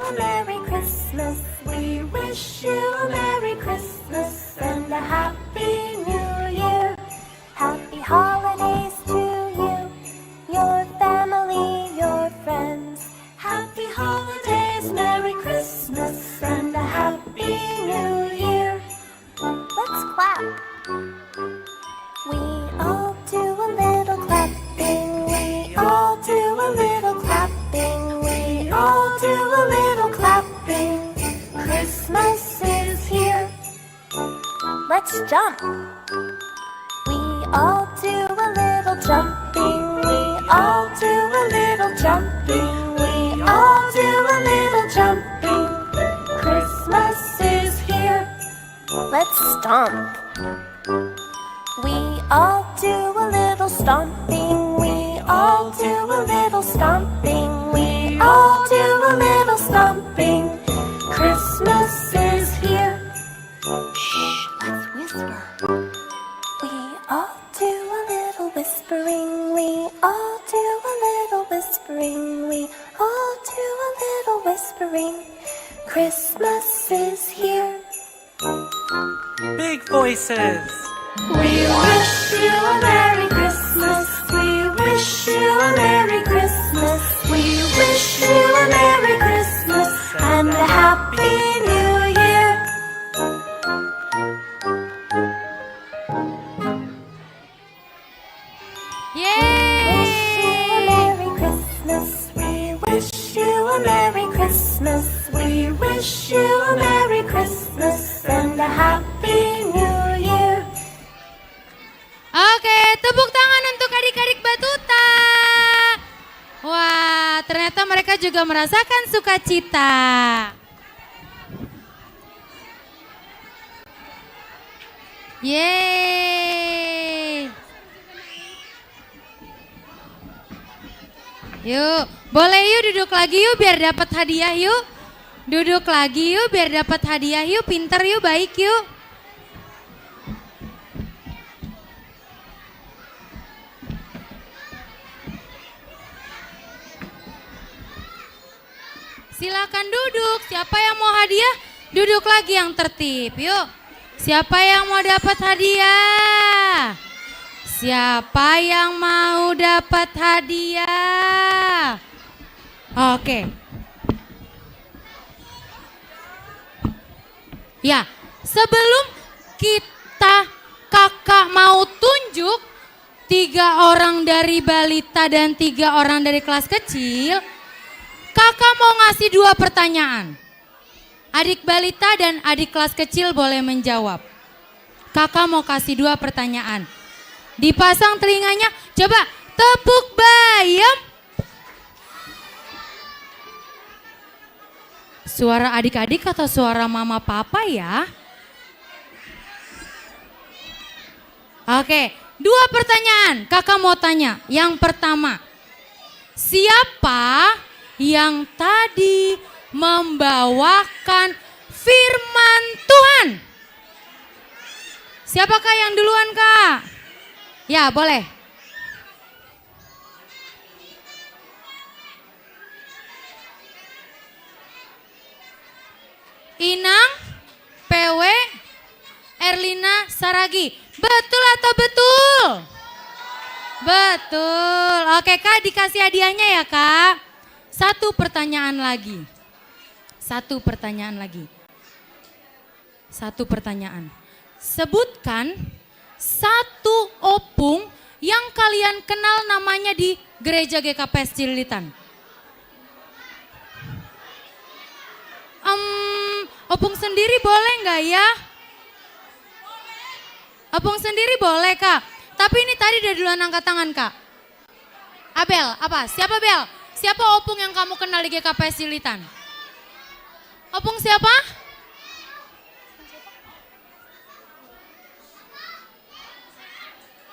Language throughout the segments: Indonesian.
a Merry Christmas. We wish you a Merry Christmas and a Happy New Year. Happy holidays to you, your family, your friends. Happy holidays, Merry Christmas and a Happy New Year. Let's clap. We all do a little clapping. We all do a little clapping. We all do a little clapping. Christmas is here. Let's jump. We all do a little jumping. We all do a little jumping. We all do a little jumping. Christmas is here. Let's stomp. We all do a little stomping. We all do a little stomping. We all do a little stomping. Christmas is here. Shh, let's whisper. We all do a little whispering. We all do a little whispering. We all do a little whispering. Christmas is here. Big voices. We wish you a Merry Christmas. We wish you a Merry Christmas. We wish you a Merry Christmas and a Happy New Year. Wish you a Merry Christmas. We wish you a Merry Christmas. We wish you a Merry Christmas and a Happy New Year. Oke, tepuk tangan untuk adik-adik Batuta. Wah, ternyata mereka juga merasakan sukacita. Yeay. Yuk, boleh yuk duduk lagi yuk biar dapat hadiah yuk. Duduk lagi yuk biar dapat hadiah yuk, pinter yuk, baik yuk. Silakan duduk, siapa yang mau hadiah duduk lagi yang tertib, yuk. Siapa yang mau dapat hadiah? Siapa yang mau dapat hadiah? Oke. Ya, sebelum kakak mau tunjuk 3 orang dari balita dan 3 orang dari kelas kecil, kakak mau ngasih 2 pertanyaan. Adik balita dan adik kelas kecil boleh menjawab. Kakak mau kasih 2 pertanyaan. Dipasang telinganya, coba tepuk bayam. Suara adik-adik atau suara mama papa ya? Oke, 2 pertanyaan kakak mau tanya. Yang pertama, siapa yang tadi membawakan firman Tuhan? Siapakah yang duluan, Kak? Ya, boleh. Inang, PW, Erlina, Saragi. Betul atau betul? Betul. Oke, Kak, dikasih hadiahnya ya, Kak. 1 pertanyaan lagi. 1 pertanyaan lagi. 1 pertanyaan. Sebutkan 1 opung yang kalian kenal namanya di gereja GKPS Cililitan. Opung sendiri boleh nggak ya? Opung sendiri boleh, Kak. Tapi ini tadi udah duluan angkat tangan, Kak. Abel, apa? Siapa Bel? Siapa opung yang kamu kenal di GKPS Cililitan? Opung siapa?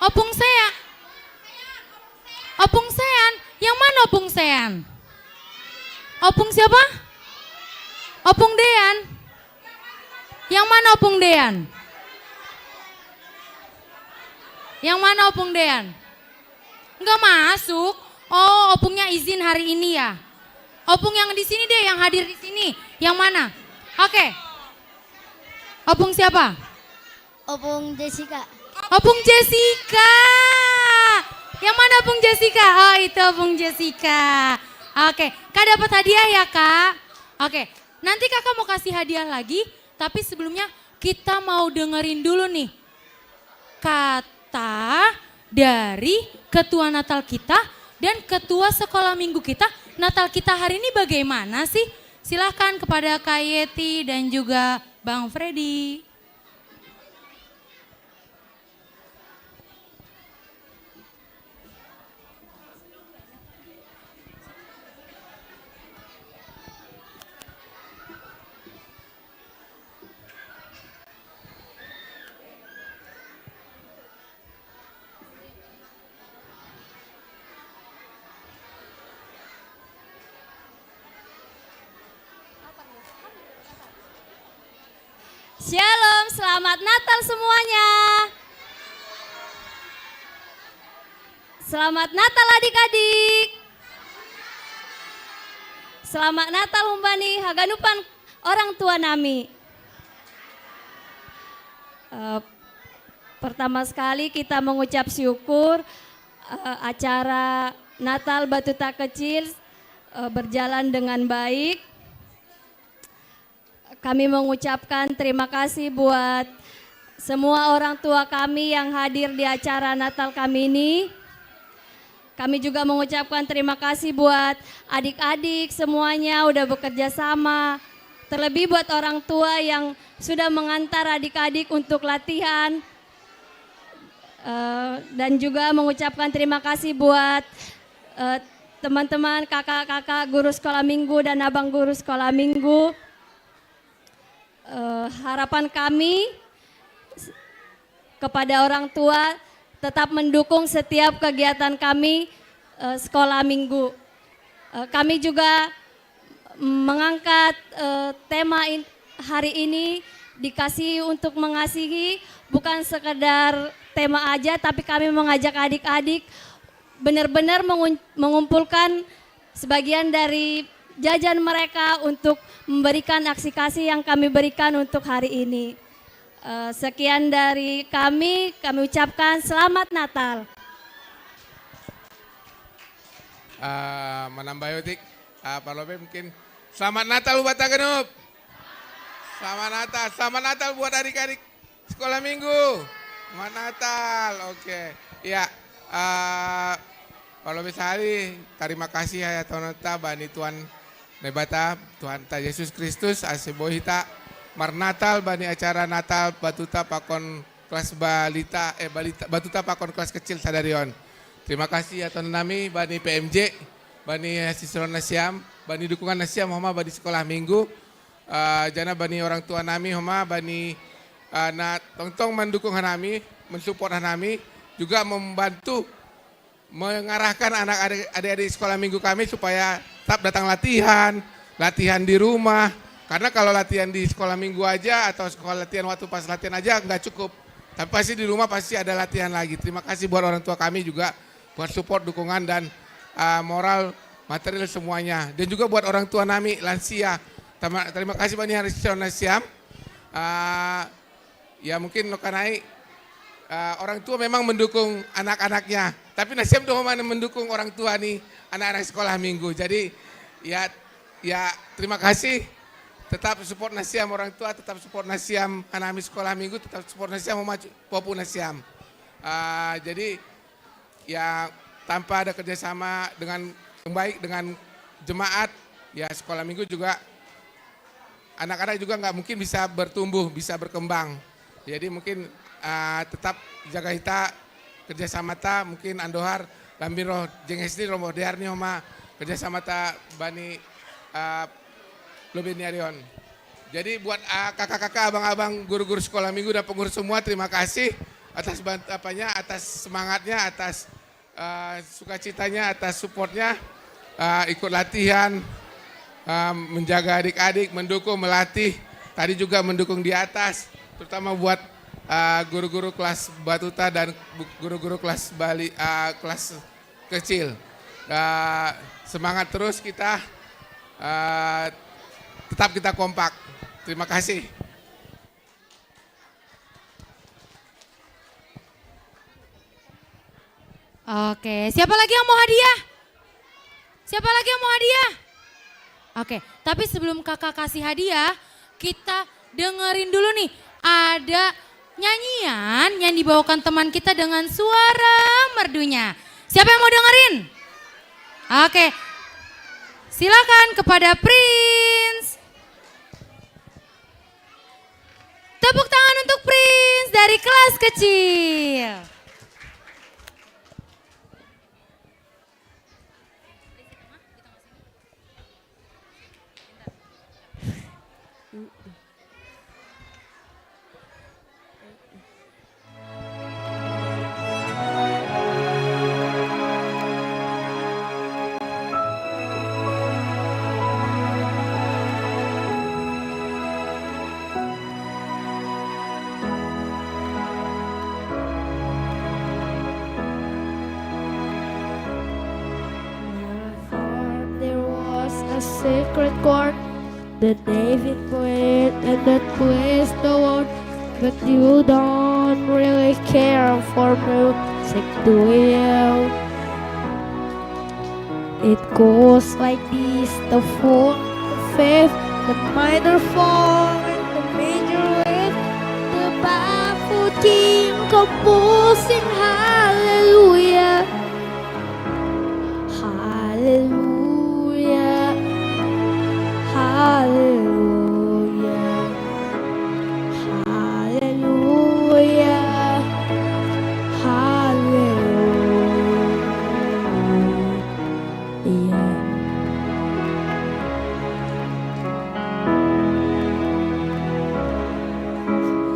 Opung Sean. Opung Sean. Yang mana Opung Sean? Opung siapa? Opung Dean. Yang mana Opung Dean? Yang mana Opung Dean? Enggak masuk. Oh, opungnya izin hari ini ya. Opung yang di sini deh, yang hadir di sini. Yang mana? Oke. Opung siapa? Opung Jessica. Opung Jessica. Yang mana Opung Jessica? Oh itu Opung Jessica. Oke, Kak dapat hadiah ya Kak? Oke, nanti Kakak mau kasih hadiah lagi. Tapi sebelumnya kita mau dengerin dulu nih. Kata dari ketua Natal kita dan ketua sekolah minggu kita. Natal kita hari ini bagaimana sih? Silahkan kepada Kak Yeti dan juga Bang Freddy. Shalom, selamat Natal semuanya. Selamat Natal adik-adik. Selamat Natal umbani haganupan orang tua nami. Pertama sekali kita mengucap syukur acara Natal Batuta Kecil berjalan dengan baik. Kami mengucapkan terima kasih buat semua orang tua kami yang hadir di acara Natal kami ini. Kami juga mengucapkan terima kasih buat adik-adik semuanya udah bekerja sama. Terlebih buat orang tua yang sudah mengantar adik-adik untuk latihan. Dan juga mengucapkan terima kasih buat teman-teman, kakak-kakak guru sekolah minggu dan abang guru sekolah minggu. Harapan kami kepada orang tua tetap mendukung setiap kegiatan kami sekolah minggu. Kami juga mengangkat tema hari ini dikasih untuk mengasihi, bukan sekedar tema aja, tapi kami mengajak adik-adik benar-benar mengumpulkan sebagian dari jajan mereka untuk memberikan aksi kasih yang kami berikan untuk hari ini. Sekian dari kami ucapkan selamat Natal. Menambah yotik, Pak Lobe mungkin selamat Natal buat Tagenup. Selamat Natal buat adik-adik sekolah minggu. Selamat Natal, oke. Ya, Pak Lobe sehari, terima kasih ya Tuhan bani Tuhan Nebata, Tuhan Ta Yesus Kristus, asebohita, mar Natal, bani acara Natal, Batuta Pakon kelas Batuta Pakon kelas kecil sadarion. Terima kasih ya Tuhan nami, bani PMJ, bani siswa nasiam, bani dukungan nasiam, homa bani sekolah minggu, jana bani orang tua nami, homa bani tong-tong mendukung nami, mensupport nami, juga membantu mengarahkan adik-adik sekolah minggu kami supaya tetap datang latihan di rumah. Karena kalau latihan di sekolah minggu aja atau sekolah latihan waktu pas latihan aja nggak cukup. Tapi pasti di rumah pasti ada latihan lagi. Terima kasih buat orang tua kami juga buat support, dukungan dan moral, material semuanya. Dan juga buat orang tua nami lansia. Terima kasih banyak Harisona Siam. Ya mungkin Nokanai orang tua memang mendukung anak-anaknya. Tapi Nasiam tuh mana mendukung orang tua nih anak-anak sekolah minggu. Jadi ya terima kasih. Tetap support Nasiam orang tua, tetap support Nasiam anak sekolah minggu, tetap support Nasiam maupun Nasiam. Jadi ya tanpa ada kerjasama dengan yang baik dengan jemaat, ya sekolah minggu juga anak-anak juga nggak mungkin bisa bertumbuh, bisa berkembang. Jadi mungkin tetap jaga kita kerjasama ta mungkin Andohar Lambiro Jengesdi Romo Dearni Homa kerjasama ta Bani Lobeniarion. Jadi buat kakak-kakak, abang-abang, guru-guru sekolah minggu dan pengurus semua, terima kasih atas atas semangatnya, atas sukacitanya, atas supportnya, ikut latihan, menjaga adik-adik, mendukung, melatih. Tadi juga mendukung di atas, terutama buat guru-guru kelas Batuta dan guru-guru kelas kelas kecil. Semangat terus kita tetap kita kompak. Terima kasih. Oke, siapa lagi yang mau hadiah? Siapa lagi yang mau hadiah? Oke, tapi sebelum kakak kasih hadiah, kita dengerin dulu nih. Ada nyanyian yang dibawakan teman kita dengan suara merdunya. Siapa yang mau dengerin? Oke, silakan kepada Prince. Tepuk tangan untuk Prince dari kelas kecil. There was a secret chord that David played and that pleased the Lord. But you don't really care for music, do you? It goes like this: the fourth, the fifth, the minor fall, and the major lift. The baffled king composing hallelujah. Hallelujah, hallelujah, hallelujah, hallelujah.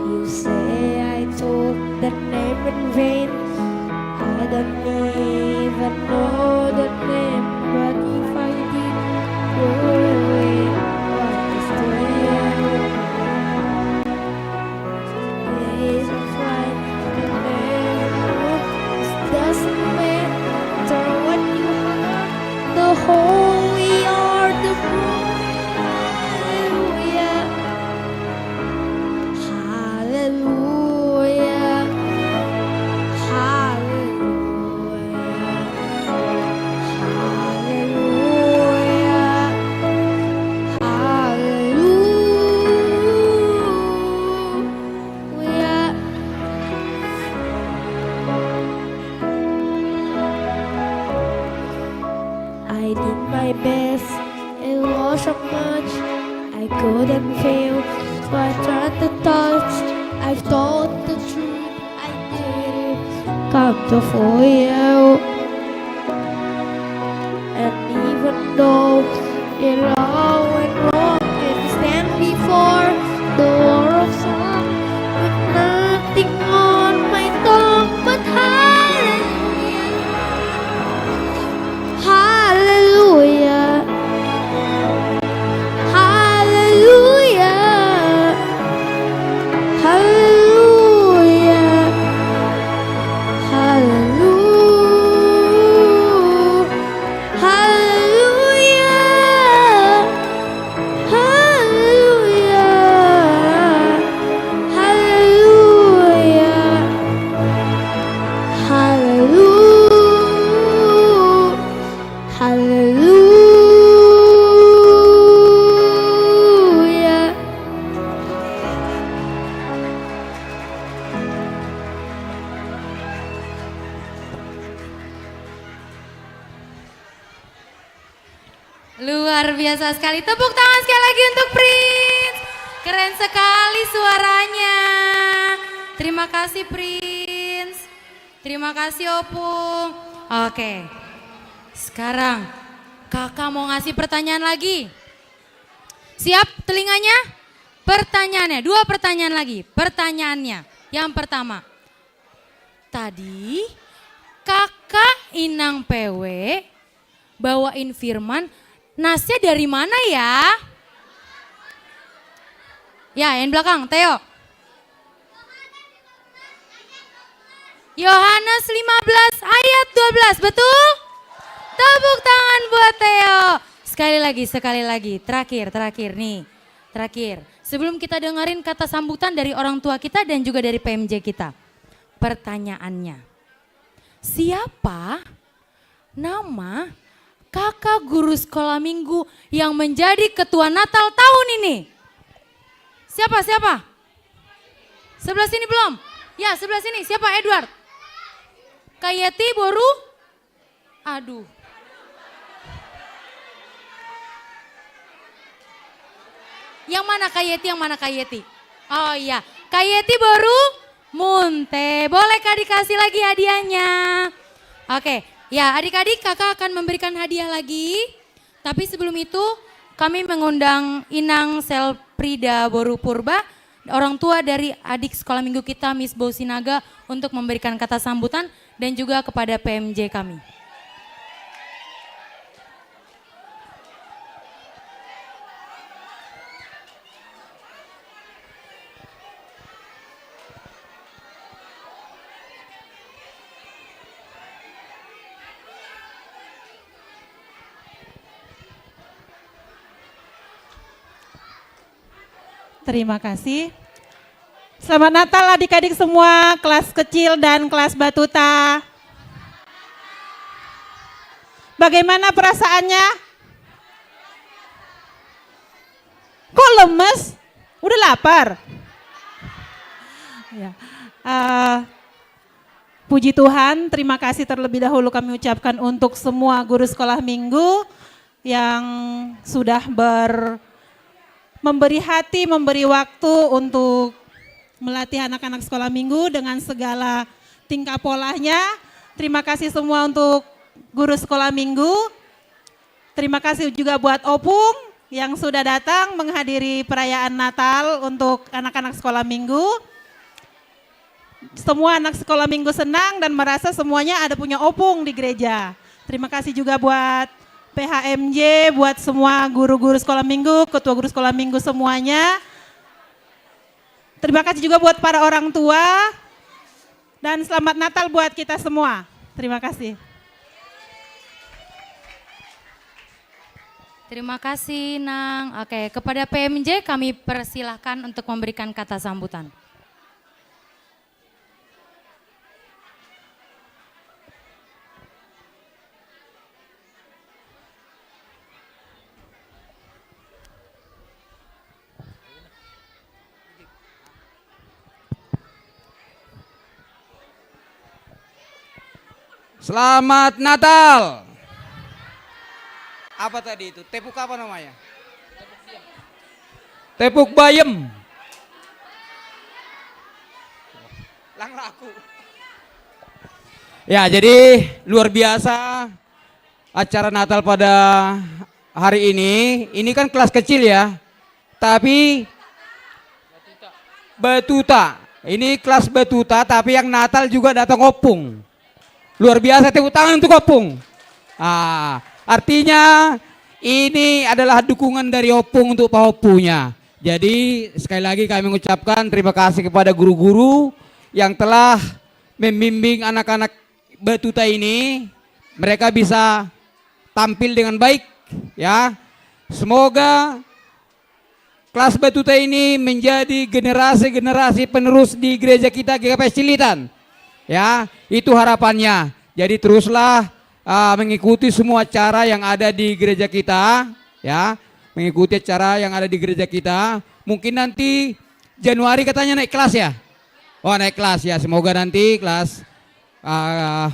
You say I took the name in vain. I don't even know the name, but if I did, really, what is the name? Days of life, the name doesn't matter what you are, the holy or the broken. Hallelujah, hallelujah, hallelujah, hallelujah. I did my best, it wasn't much. I couldn't feel, so I tried to touch. I've told the truth, I did come to for you. And even though it all went wrong, and stand before the war of song with nothing on my tongue but hallelujah, hallelujah, hallelujah, hallelujah, hallelujah, hallelujah, hallelujah, hallelujah, hallelujah. Luar biasa sekali. Tepuk tangan sekali lagi untuk Prince. Keren sekali suaranya. Terima kasih Prince. Terima kasih Opung. Oke. Sekarang kakak mau ngasih pertanyaan lagi. Siap telinganya? Pertanyaannya, 2 pertanyaan lagi. Pertanyaannya, yang pertama. Tadi kakak Inang PW bawain firman, nasnya dari mana ya? Ya, yang belakang, Theo. Yohanes 15 ayat 12, betul? Tepuk tangan buat Theo. sekali lagi. Terakhir nih. Terakhir. Sebelum kita dengerin kata sambutan dari orang tua kita dan juga dari PMJ kita. Pertanyaannya. Siapa nama kakak guru sekolah minggu yang menjadi ketua Natal tahun ini? Siapa? Sebelah sini belum? Ya, sebelah sini. Siapa? Edward. Kayeti Boru? Aduh. Yang mana Kayeti? Oh iya, Kayeti Boru Munte. Bolehkah dikasih lagi hadiahnya? Oke, ya adik-adik kakak akan memberikan hadiah lagi. Tapi sebelum itu kami mengundang Inang Selprida Boru Purba, orang tua dari adik sekolah minggu kita Miss Bosinaga untuk memberikan kata sambutan dan juga kepada PMJ kami. Terima kasih. Selamat Natal adik-adik semua, kelas kecil dan kelas batuta. Bagaimana perasaannya? Kok lemes? Udah lapar? Ya. Puji Tuhan, terima kasih terlebih dahulu kami ucapkan untuk semua guru sekolah minggu yang sudah memberi hati, memberi waktu untuk melatih anak-anak sekolah minggu dengan segala tingkah polanya. Terima kasih semua untuk guru sekolah minggu. Terima kasih juga buat Opung yang sudah datang menghadiri perayaan Natal untuk anak-anak sekolah minggu. Semua anak sekolah minggu senang dan merasa semuanya ada punya Opung di gereja. Terima kasih juga buat PHMJ, buat semua guru-guru sekolah minggu, ketua guru sekolah minggu semuanya. Terima kasih juga buat para orang tua dan selamat Natal buat kita semua. Terima kasih. Terima kasih Nang. Oke, kepada PMJ kami persilahkan untuk memberikan kata sambutan. Selamat Natal. Apa tadi itu? Tepuk apa namanya? Tepuk bayem. Lang laku. Ya, jadi luar biasa acara Natal pada hari ini. Ini kan kelas kecil ya. Tapi batuta. Ini kelas batuta tapi yang Natal juga datang opung. Luar biasa, tepuk tangan untuk Opung. Artinya ini adalah dukungan dari Opung untuk Pak Opunya. Jadi sekali lagi kami mengucapkan terima kasih kepada guru-guru yang telah membimbing anak-anak batuta ini. Mereka bisa tampil dengan baik ya. Semoga kelas batuta ini menjadi generasi-generasi penerus di gereja kita GKP Cilitan. Ya, itu harapannya. Jadi teruslah mengikuti semua acara yang ada di gereja kita, ya, mengikuti acara yang ada di gereja kita. Mungkin nanti Januari katanya naik kelas ya. Oh, naik kelas ya. Semoga nanti kelas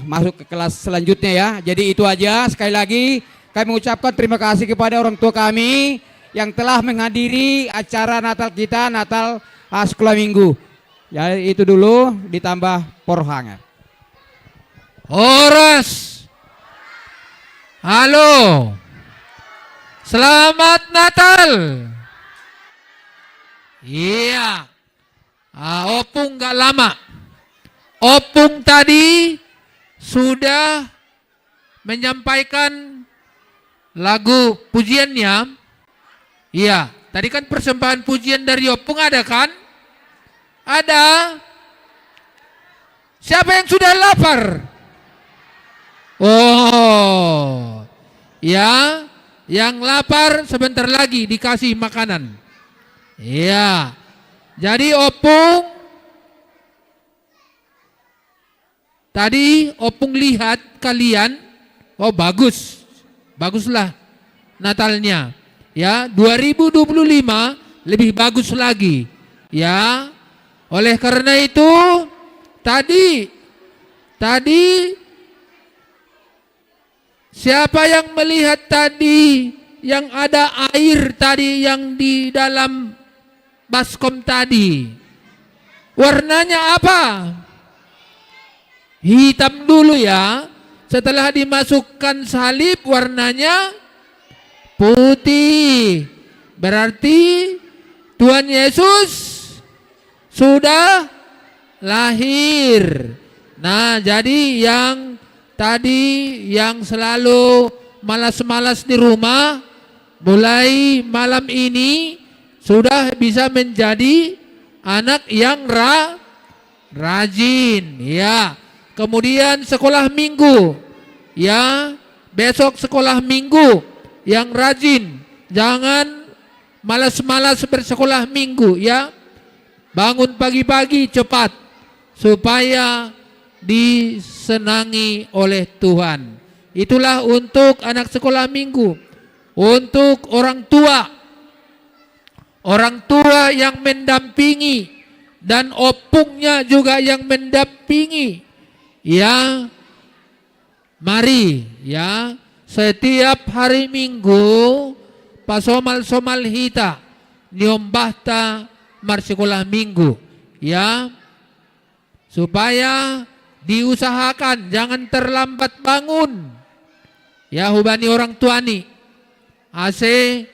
masuk ke kelas selanjutnya ya. Jadi itu aja. Sekali lagi kami mengucapkan terima kasih kepada orang tua kami yang telah menghadiri acara Natal kita, Natal Sekolah Minggu. Ya itu dulu ditambah porhanga. Horas. Halo. Selamat Natal. Iya. Opung gak lama. Opung tadi sudah menyampaikan lagu pujiannya. Iya, tadi kan persembahan pujian dari Opung ada kan? Ada. Siapa yang sudah lapar? Oh, ya, Yang lapar sebentar lagi dikasih makanan. Iya. Jadi opung, tadi opung lihat kalian, oh bagus, baguslah Natalnya. Ya, 2025 lebih bagus lagi. Ya, oleh karena itu tadi siapa yang melihat tadi yang ada air tadi yang di dalam baskom tadi? Warnanya apa? Hitam dulu ya. Setelah dimasukkan salib warnanya putih. Berarti Tuhan Yesus sudah lahir. Nah, jadi yang tadi yang selalu malas-malas di rumah, mulai malam ini sudah bisa menjadi anak yang rajin. Ya. Kemudian sekolah minggu. Ya, besok sekolah minggu yang rajin. Jangan malas-malas bersekolah minggu ya. Bangun pagi-pagi cepat supaya disenangi oleh Tuhan. Itulah untuk anak sekolah minggu. Untuk orang tua yang mendampingi dan opungnya juga yang mendampingi. Ya, mari ya, setiap hari Minggu pasomal-somal hita niombahta marsikolah minggu ya, supaya diusahakan jangan terlambat bangun ya, hubani orang tua nih ase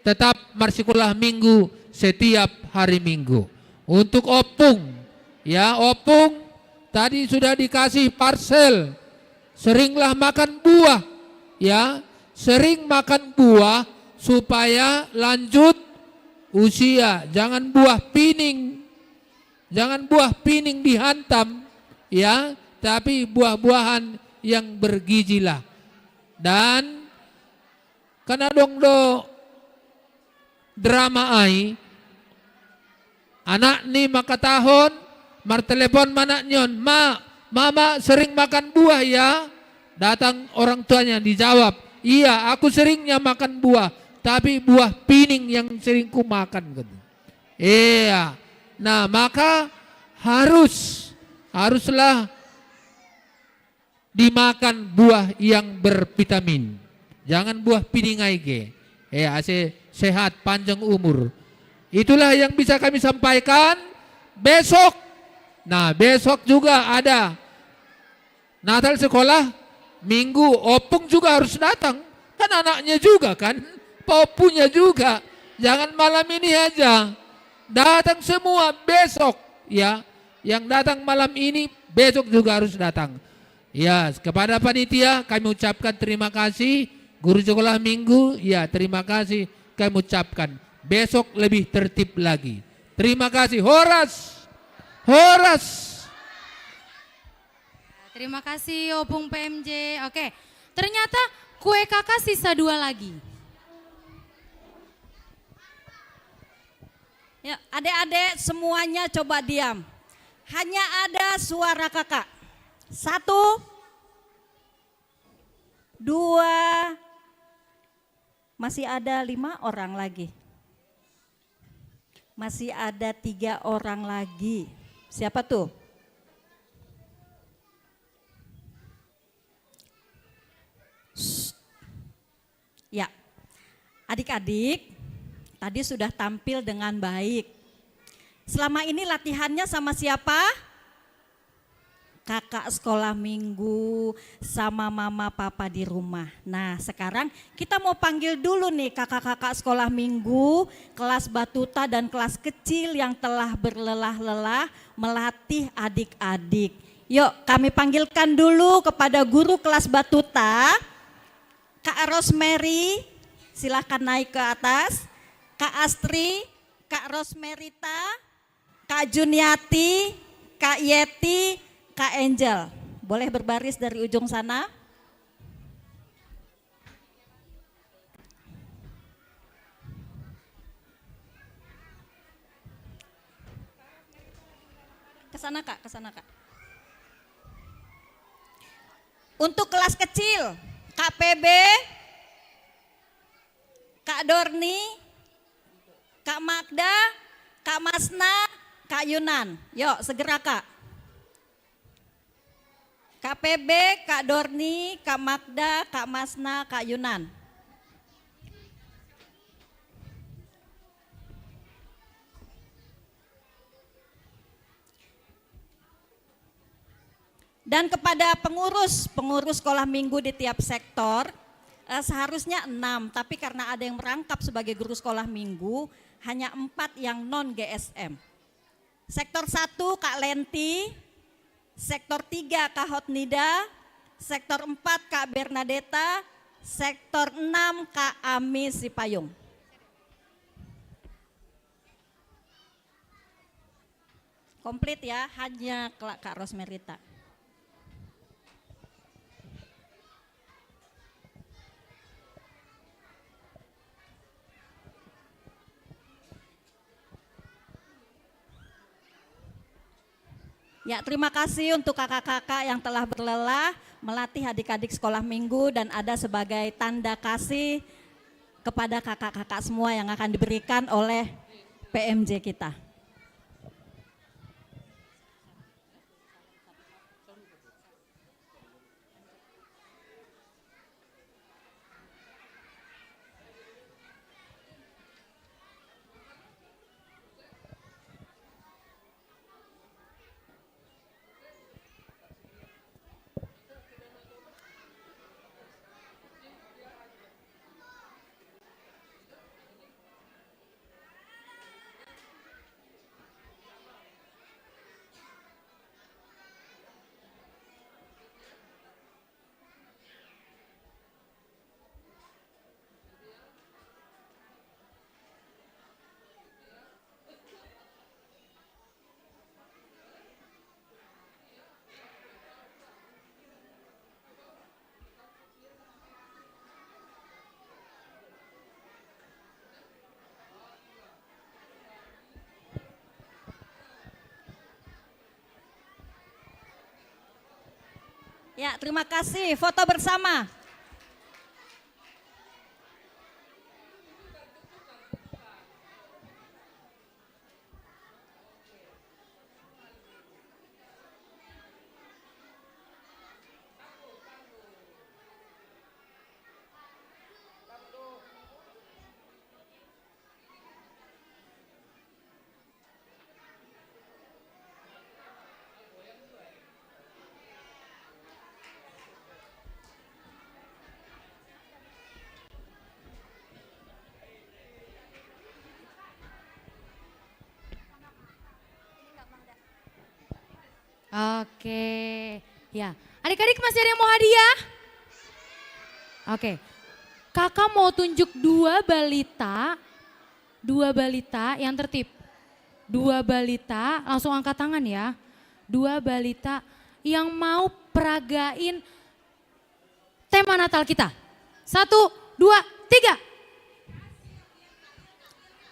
tetap marsikolah minggu setiap hari Minggu. Untuk opung ya, opung tadi sudah dikasih parcel, seringlah makan buah ya, sering makan buah supaya lanjut usia. Jangan buah pining dihantam ya, tapi buah-buahan yang bergizi lah. Dan karena dong do drama ai anak nih maka tahun martelepon mana nyon, mama sering makan buah ya. Datang orang tuanya dijawab, iya aku seringnya makan buah, tapi buah pining yang sering ku makan. Iya, nah maka haruslah dimakan buah yang bervitamin. Jangan buah pining aja. Sehat panjang umur. Itulah yang bisa kami sampaikan. Besok, nah besok juga ada Natal sekolah minggu, opung juga harus datang. Kan anaknya juga kan, popunya juga. Jangan malam ini aja. Datang semua besok ya. Yang datang malam ini besok juga harus datang. Ya, kepada panitia kami ucapkan terima kasih. Guru sekolah minggu, ya terima kasih kami ucapkan. Besok lebih tertib lagi. Terima kasih. Horas. Terima kasih Opung PMJ. Oke, ternyata kue kakak sisa 2 lagi. Ya, adik-adik semuanya coba diam. Hanya ada suara kakak. 1, 2, masih ada 5 orang lagi. Masih ada 3 orang lagi. Siapa tuh? Ya, adik-adik tadi sudah tampil dengan baik. Selama ini latihannya sama siapa? Kakak sekolah minggu sama mama papa di rumah. Nah sekarang kita mau panggil dulu nih kakak-kakak sekolah minggu, kelas batuta dan kelas kecil yang telah berlelah-lelah melatih adik-adik. Yuk kami panggilkan dulu kepada guru kelas batuta, Kak Rosemary, silahkan naik ke atas. Kak Astri, Kak Rosmerita, Kak Juniati, Kak Yeti, Kak Angel, boleh berbaris dari ujung sana. sana Kak, ke sana Kak. Untuk kelas kecil, Kak PB, Kak Dorni, Kak Magda, Kak Masna, Kak Yunan. Yuk segera Kak. Kak PB, Kak Dorni, Kak Magda, Kak Masna, Kak Yunan. Dan kepada pengurus sekolah minggu di tiap sektor, seharusnya 6, tapi karena ada yang merangkap sebagai guru sekolah minggu, hanya 4 yang non GSM. Sektor 1 Kak Lenti, sektor 3 Kak Hotnida, sektor 4 Kak Bernadetta, sektor 6 Kak Ami Sipayung. Komplit ya, hanya Kak Rosmerita. Ya, terima kasih untuk kakak-kakak yang telah berlelah melatih adik-adik sekolah minggu dan ada sebagai tanda kasih kepada kakak-kakak semua yang akan diberikan oleh PMJ kita. Ya, terima kasih. Foto bersama. Oke, ya. Adik-adik masih ada yang mau hadiah? Oke, kakak mau tunjuk dua balita yang tertib. Dua balita, langsung angkat tangan ya. Dua balita yang mau peragain tema Natal kita. 1, 2, 3.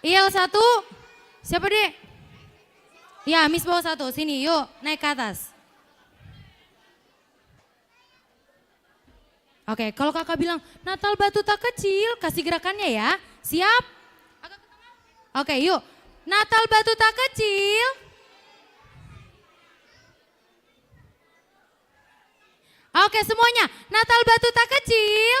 Iya 1, siapa dek? Ya, Miss bawa 1, sini yuk naik ke atas. Oke, kalau kakak bilang Natal Batuta kecil, kasih gerakannya ya. Siap? Oke, yuk. Natal Batuta kecil. Oke, semuanya. Natal Batuta kecil.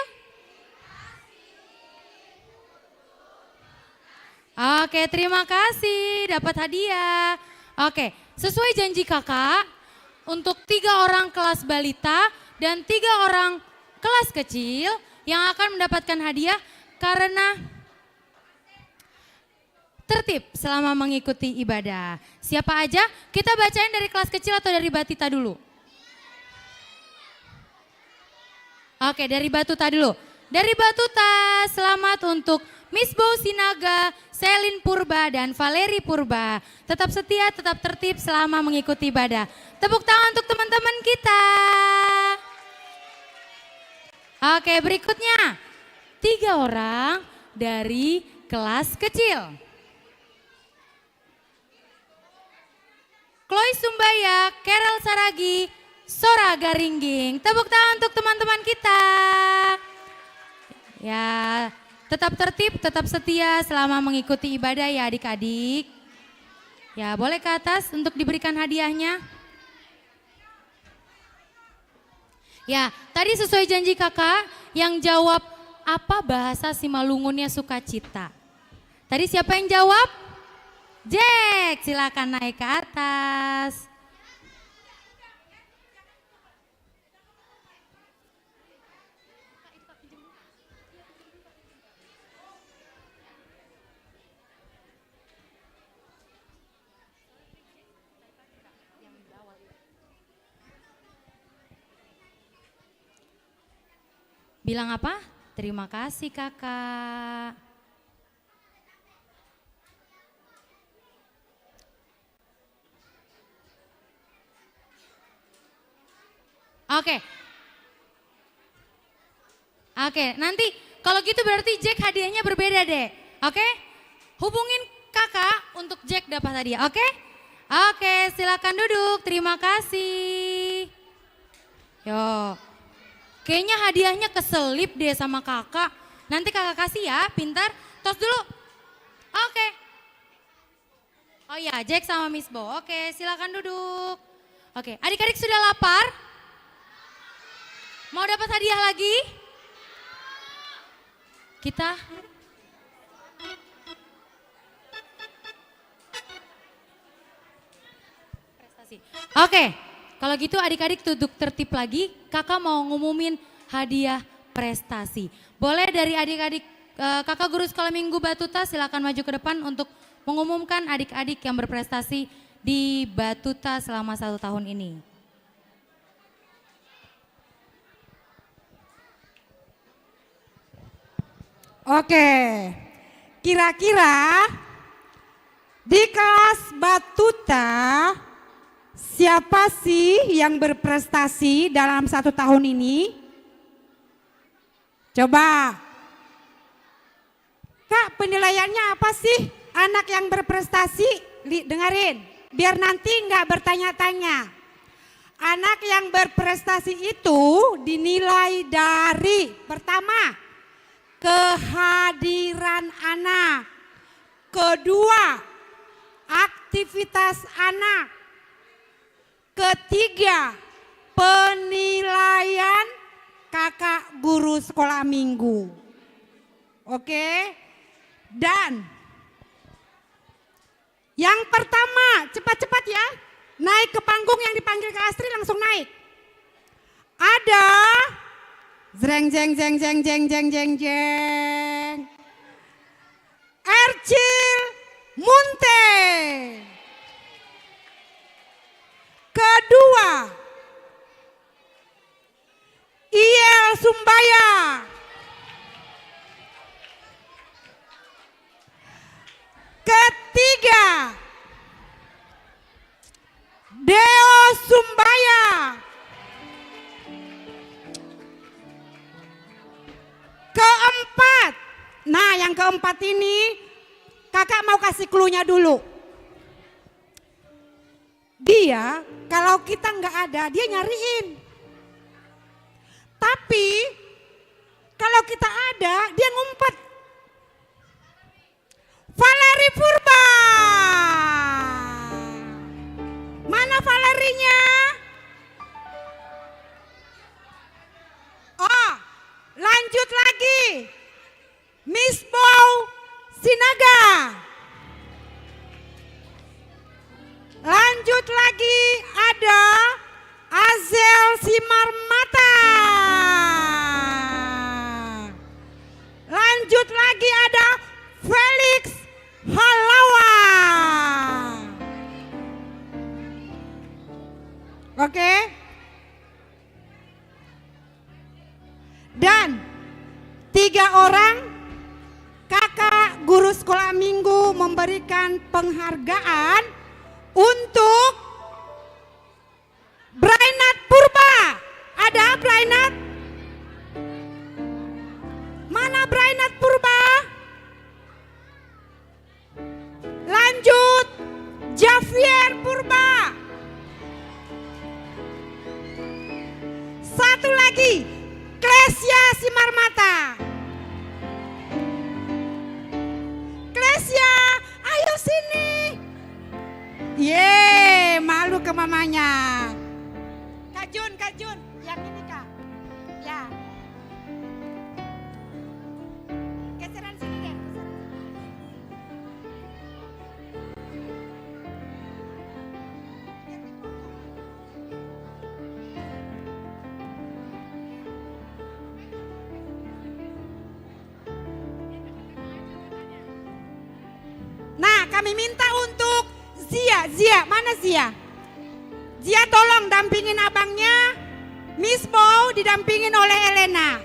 Oke, terima kasih. Dapat hadiah. Oke, sesuai janji kakak, untuk 3 orang kelas balita dan 3 orang kelas kecil yang akan mendapatkan hadiah karena tertib selama mengikuti ibadah. Siapa aja? Kita bacain dari kelas kecil atau dari batita dulu? Oke, dari batuta dulu. Dari batuta, selamat untuk Miss Bow Sinaga, Selin Purba, dan Valeri Purba. Tetap setia, tetap tertib selama mengikuti ibadah. Tepuk tangan untuk teman-teman kita. Oke, berikutnya 3 orang dari kelas kecil. Chloe Sumbaya, Carol Saragi, Sora Garingging. Tepuk tangan untuk teman-teman kita. Ya, tetap tertib, tetap setia selama mengikuti ibadah ya adik-adik. Ya, boleh ke atas untuk diberikan hadiahnya. Ya, tadi sesuai janji kakak yang jawab apa bahasa Simalungunnya sukacita. Tadi siapa yang jawab? Jack, silakan naik ke atas. Bilang apa? Terima kasih kakak. Oke. Oke, nanti kalau gitu berarti Jack hadiahnya berbeda deh. Oke? Hubungin kakak untuk Jack dapat hadiah, oke? Oke, silakan duduk. Terima kasih. Yo. Kayaknya hadiahnya keselip deh sama kakak. Nanti kakak kasih ya, pintar. Tos dulu. Oke. Oh ya, Jack sama Miss Bo. Oke, silakan duduk. Oke, adik-adik sudah lapar? Mau dapat hadiah lagi? Kita prestasi. Oke, kalau gitu adik-adik duduk tertib lagi. Kakak mau ngumumin hadiah prestasi. Boleh dari adik-adik kakak guru sekolah minggu Batuta silakan maju ke depan untuk mengumumkan adik-adik yang berprestasi di Batuta selama 1 tahun ini. Oke, kira-kira di kelas Batuta siapa sih yang berprestasi dalam 1 tahun ini? Coba. Kak, penilaiannya apa sih anak yang berprestasi? Dengerin, biar nanti nggak bertanya-tanya. Anak yang berprestasi itu dinilai dari pertama, kehadiran anak. Kedua, aktivitas anak. Ketiga, penilaian kakak guru sekolah minggu. Oke? Dan yang pertama, cepat-cepat ya. Naik ke panggung yang dipanggil Kak Astri langsung naik. Ada Zreng jeng jeng jeng jeng jeng jeng jeng. Ercil Munte. Kedua, Iel Sumbaya. Ketiga, Deo Sumbaya. Keempat, nah yang keempat ini kakak mau kasih clue-nya dulu. Dia kalau kita nggak ada dia nyariin. Tapi kalau kita ada dia ngumpet. Valeri Purba. Mana Valerinya? Oh, lanjut lagi. Miss Bow Sinaga. Lanjut lagi ada Azel Simarmata. Lanjut lagi ada Felix Halawa. Oke. Dan 3 orang kakak guru sekolah minggu memberikan penghargaan untuk Brainat Purba. Ada Brainat? Mana Brainat Purba? Lanjut Javier Purba. kasih Marmata. Klesia, ayo sini. Ye, malu ke mamanya. Kak Jun, yang ini Kak. Ya. Geseran sini deh. Nah, kami minta untuk Zia, mana Zia? Zia tolong dampingin abangnya, Miss Bow didampingin oleh Elena.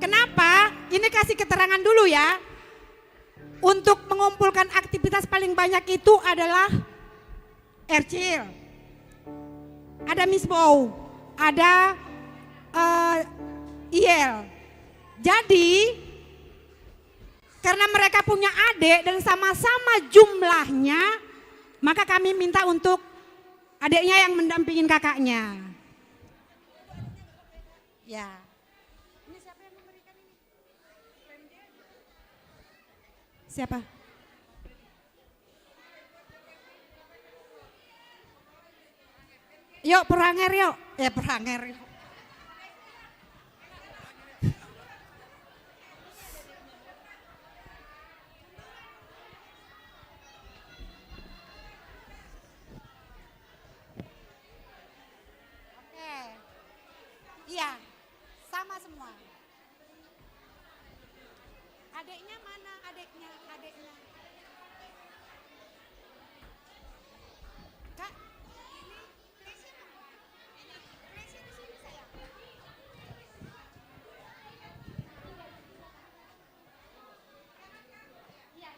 Kenapa? Ini kasih keterangan dulu ya. Untuk mengumpulkan aktivitas paling banyak itu adalah Ercil. Ada Miss Bow, ada Iel. Jadi karena mereka punya adik dan sama-sama jumlahnya, maka kami minta untuk adiknya yang mendampingin kakaknya. Ya. Ini siapa yang memberikan ini? Siapa? Yuk Peranger yuk. Peranger yuk. Iya, sama semua. Adiknya mana? Adiknya. Kak, ini Gracie mana? Gracie di sini sayang. Iya.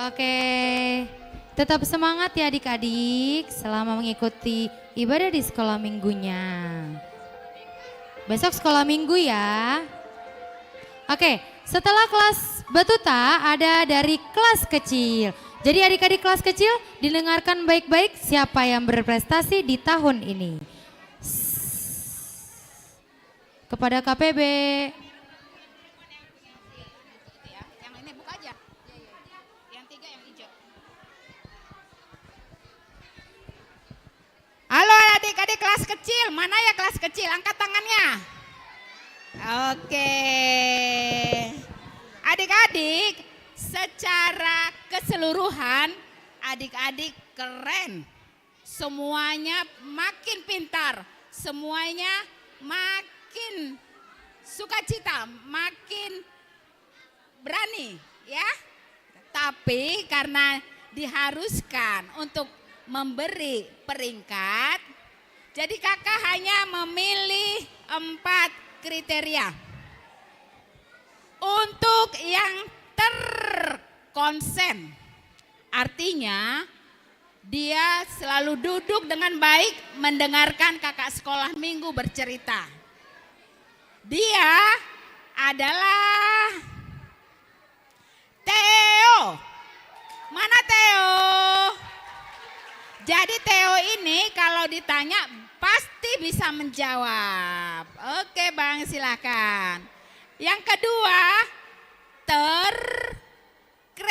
Oke, tetap semangat ya adik-adik selama mengikuti ibadah di sekolah minggunya. Besok sekolah minggu ya. Oke, setelah kelas batuta ada dari kelas kecil. Jadi adik-adik kelas kecil didengarkan baik-baik siapa yang berprestasi di tahun ini. Kepada KPB. Halo adik-adik kelas kecil, mana ya kelas kecil? Angkat tangannya. Oke. Adik-adik, secara keseluruhan adik-adik keren. Semuanya makin pintar, semuanya makin sukacita, makin berani ya. Tapi karena diharuskan untuk memberi peringkat, jadi kakak hanya memilih 4 kriteria. Untuk yang terkonsen, artinya dia selalu duduk dengan baik mendengarkan kakak sekolah minggu bercerita. Dia adalah Theo. Mana Theo? Jadi Theo ini kalau ditanya pasti bisa menjawab. Oke Bang, silakan. Yang kedua, terkreatif.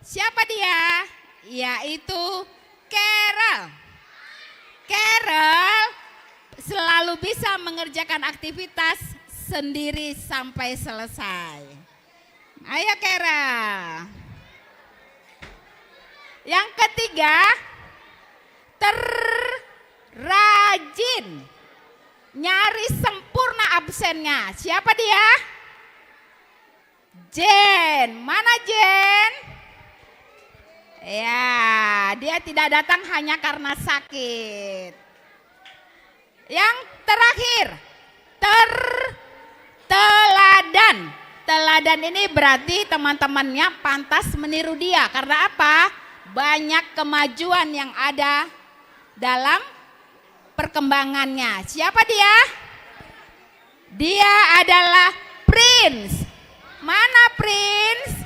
Siapa dia? Yaitu Carol. Carol selalu bisa mengerjakan aktivitas sendiri sampai selesai. Ayo Carol. Yang ketiga, terrajin. Nyaris sempurna absennya. Siapa dia? Jen. Mana Jen? Ya, dia tidak datang hanya karena sakit. Yang terakhir, teladan. Teladan ini berarti teman-temannya pantas meniru dia. Karena apa? Banyak kemajuan yang ada dalam perkembangannya. Siapa dia? Dia adalah Prince. Mana Prince?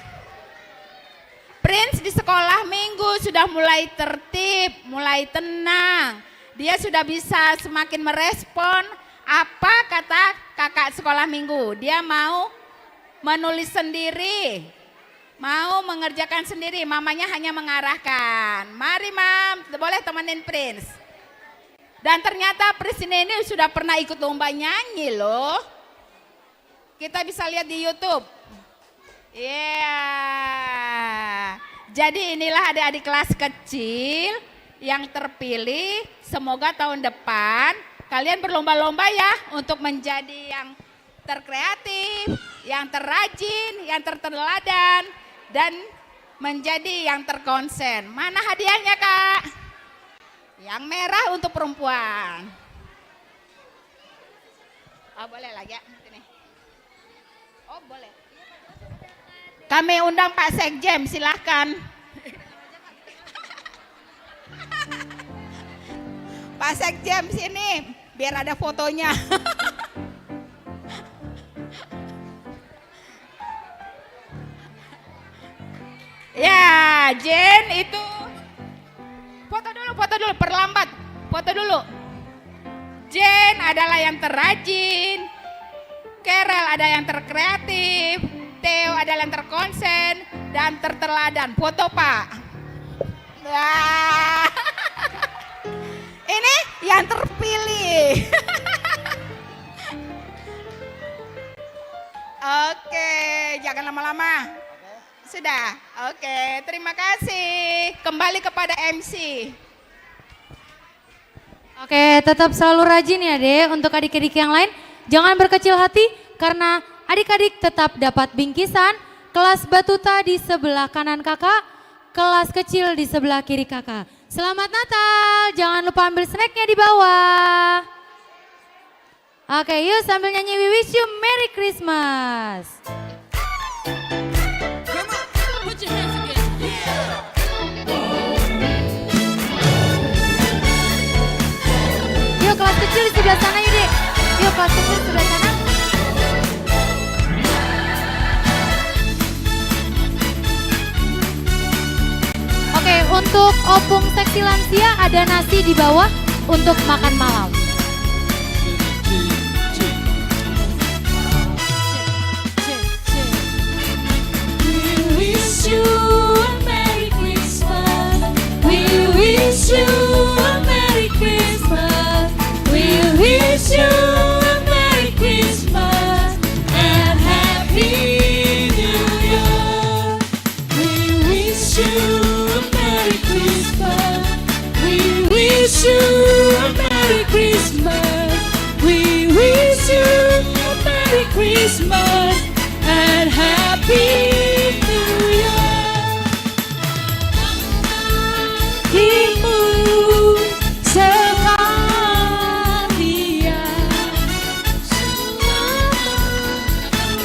Prince di sekolah minggu sudah mulai tertib, mulai tenang. Dia sudah bisa semakin merespon apa kata kakak sekolah minggu. Dia mau menulis sendiri, mau mengerjakan sendiri, mamanya hanya mengarahkan. Mari Mam, boleh temenin Prince. Dan ternyata Prince ini sudah pernah ikut lomba nyanyi loh. Kita bisa lihat di YouTube. Yeah. Jadi inilah adik-adik kelas kecil yang terpilih. Semoga tahun depan kalian berlomba-lomba ya untuk menjadi yang terkreatif, yang terrajin, yang terteladan, dan menjadi yang terkonsen. Mana hadiahnya Kak? Yang merah untuk perempuan. Oh boleh lagi ya. Sini. Oh boleh. Kami undang Pak Sekjem, silahkan. Pak Sekjem sini, biar ada fotonya. Ya, Jen itu foto dulu, perlambat, foto dulu. Jen adalah yang terrajin, Carol ada yang terkreatif, Theo adalah yang terkonsen dan terteladan. Foto Pak. Nah, ini yang terpilih. Oke, jangan lama-lama. Sudah, oke, terima kasih. Kembali kepada MC. Oke, tetap selalu rajin ya Dek. Untuk adik-adik yang lain, jangan berkecil hati karena adik-adik tetap dapat bingkisan. Kelas batuta di sebelah kanan kakak, kelas kecil di sebelah kiri kakak. Selamat Natal, jangan lupa ambil snacknya di bawah. Oke, yuk sambil nyanyi We Wish You Merry Christmas. Yuk kelas kecil di sebelah sana yuk Dek. Yuk kelas kecil di sebelah sana. Oke, untuk opung seksi lansia ada nasi di bawah untuk makan malam. We wish you a Merry Christmas. We wish you a Merry Christmas. We wish you a Merry Christmas and Happy New Year. We wish you a Merry Christmas. We wish you a Merry Christmas. We wish you a Merry Christmas and Happy New Year. Hatimu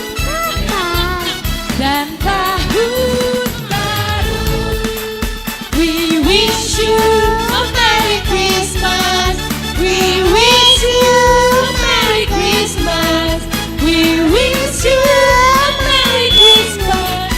sekalian dan tahun baru. We wish you a Merry Christmas. We wish you a Merry Christmas. We wish you a Merry Christmas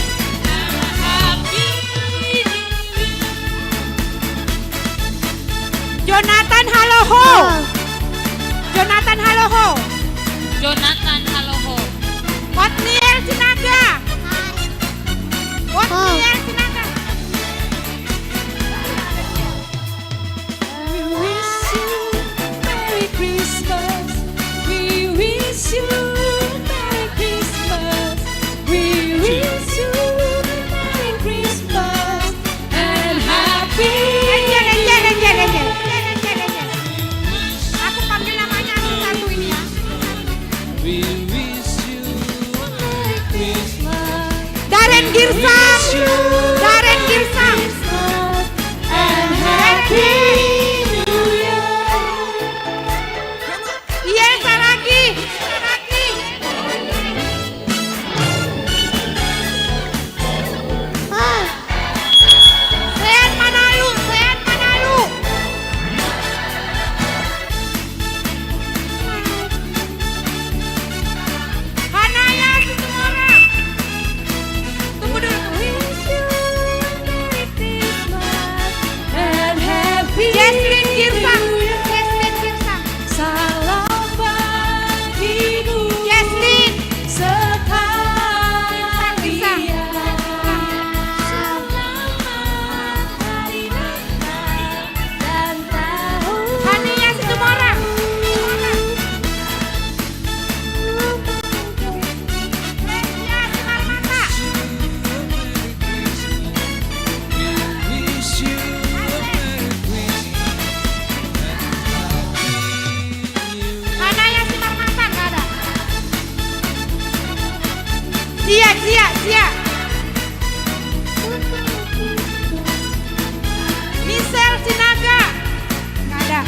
Merry Christmas. We wish you Merry Christmas. We wish you Merry Christmas and Happy. Aku panggil namanya satu ini ya. We wish you Merry Christmas. Daren Girsang. Daren Girsang. And Happy New Year. Iya, Saragi. Saragi. Sean Manalu, Sean Manalu. Hanaya Situmora. Tunggu dulu. And Happy Jesslyn Girsang. New Year. Jesslyn Girsang. Salam bagimu Jesslyn. sekalian. Selamat hari Natal dan tahun Hania Situmora. Resia Simarmata. Hanaya Simarmata nggak ada. Sia, Sia, Sia. Michelle Sinaga. Nggak ada.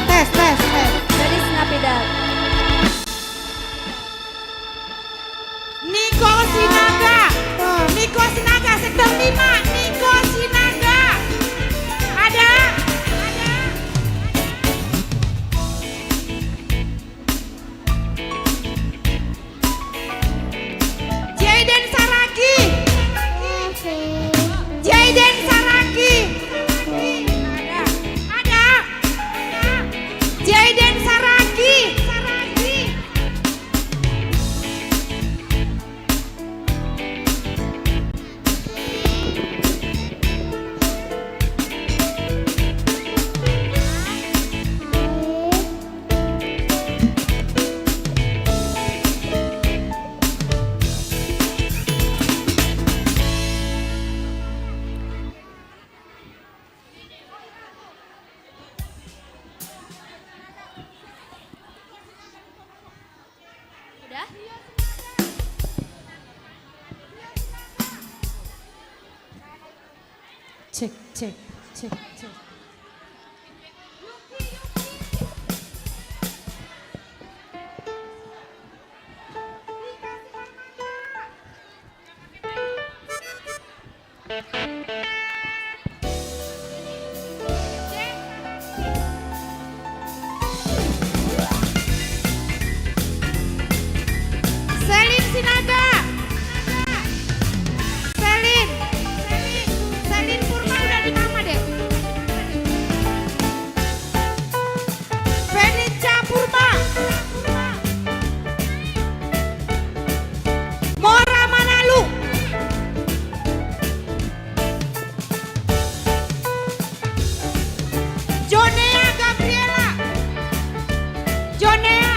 Tes, tes, tes. Gadis Napidat. Niko Sinaga. Niko Sinaga, sektor 5. Niko Sinaga. Ada? Ada. Jaden Saragi. Jaden Saragi. Ada. Ada. Jaden Saragi. Saragi. Udah? cek cek cek cek. Selin Sinaga. Selin. Selin Purma udah di mama deh. Venica Purma. Mora Manalu. Jonea Gabriela. Jonea.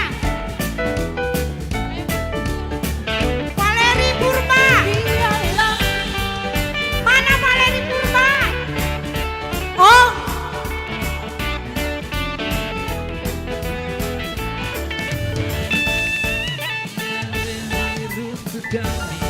Valeri Purba. Mana Valeri Purba? Oh. Rumput dan